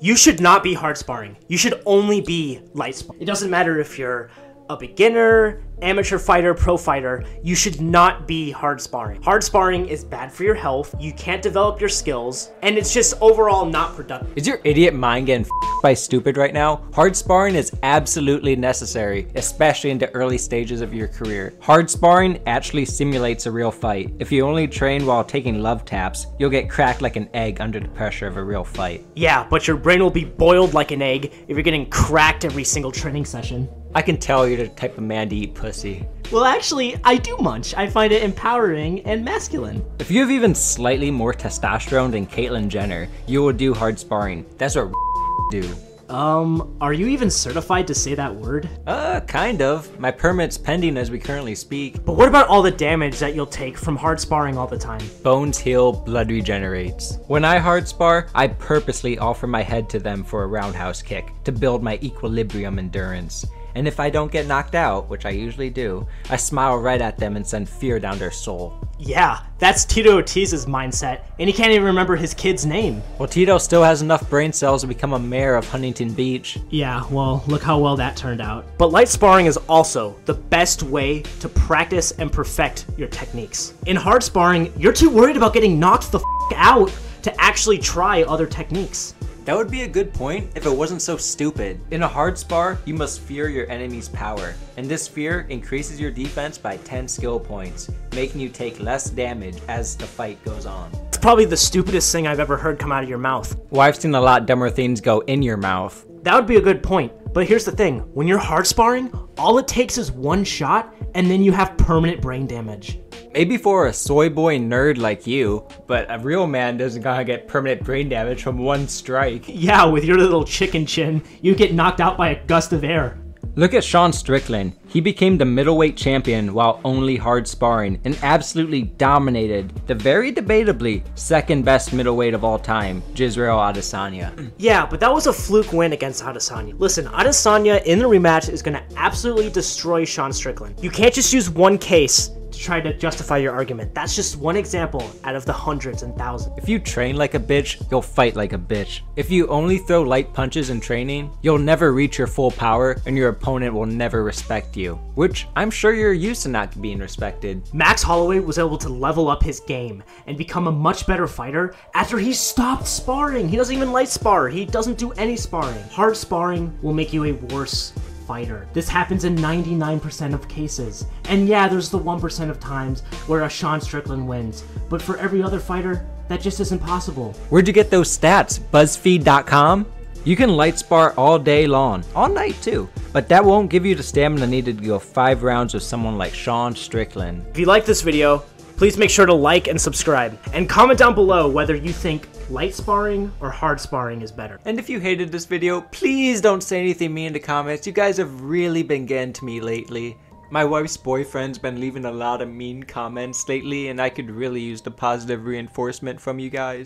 You should not be hard sparring. You should only be light sparring. It doesn't matter if you're a beginner, amateur fighter, pro fighter, you should not be hard sparring. Hard sparring is bad for your health, you can't develop your skills, and it's just overall not productive. Is your idiot mind getting f***ed by stupid right now? Hard sparring is absolutely necessary, especially in the early stages of your career. Hard sparring actually simulates a real fight. If you only train while taking love taps, you'll get cracked like an egg under the pressure of a real fight. Yeah, but your brain will be boiled like an egg if you're getting cracked every single training session. I can tell you're the type of man to eat pussy. Well, actually, I do munch. I find it empowering and masculine. If you have even slightly more testosterone than Caitlyn Jenner, you will do hard sparring. That's what do. Are you even certified to say that word? Kind of. My permit's pending as we currently speak. But what about all the damage that you'll take from hard sparring all the time? Bones heal, blood regenerates. When I hard spar, I purposely offer my head to them for a roundhouse kick to build my equilibrium endurance. And if I don't get knocked out, which I usually do, I smile right at them and send fear down their soul. Yeah, that's Tito Ortiz's mindset, and he can't even remember his kid's name. Well, Tito still has enough brain cells to become a mayor of Huntington Beach. Yeah, well, look how well that turned out. But light sparring is also the best way to practice and perfect your techniques. In hard sparring, you're too worried about getting knocked the f*** out to actually try other techniques. That would be a good point if it wasn't so stupid. In a hard spar, you must fear your enemy's power, and this fear increases your defense by 10 skill points, making you take less damage as the fight goes on. It's probably the stupidest thing I've ever heard come out of your mouth. Well, I've seen a lot dumber things go in your mouth. That would be a good point, but here's the thing. When you're hard sparring, all it takes is one shot, and then you have permanent brain damage. Maybe for a soy boy nerd like you, but a real man doesn't gotta get permanent brain damage from one strike. Yeah, with your little chicken chin, you get knocked out by a gust of air. Look at Sean Strickland. He became the middleweight champion while only hard sparring and absolutely dominated the very debatably second best middleweight of all time, Gisrael Adesanya. Yeah, but that was a fluke win against Adesanya. Listen, Adesanya in the rematch is gonna absolutely destroy Sean Strickland. You can't just use one case to try to justify your argument. That's just one example out of the hundreds and thousands. If you train like a bitch, you'll fight like a bitch. If you only throw light punches in training, you'll never reach your full power and your opponent will never respect you. Which I'm sure you're used to not being respected. Max Holloway was able to level up his game and become a much better fighter after he stopped sparring. He doesn't even light spar. He doesn't do any sparring. Hard sparring will make you a worse fighter. This happens in 99% of cases. And yeah, there's the 1% of times where a Sean Strickland wins. But for every other fighter, that just isn't possible. Where'd you get those stats? BuzzFeed.com? You can light spar all day long, all night too, but that won't give you the stamina needed to go 5 rounds with someone like Sean Strickland. If you like this video, please make sure to like and subscribe, and comment down below whether you think light sparring or hard sparring is better. And if you hated this video, please don't say anything mean in the comments. You guys have really been getting to me lately. My wife's boyfriend's been leaving a lot of mean comments lately, and I could really use the positive reinforcement from you guys.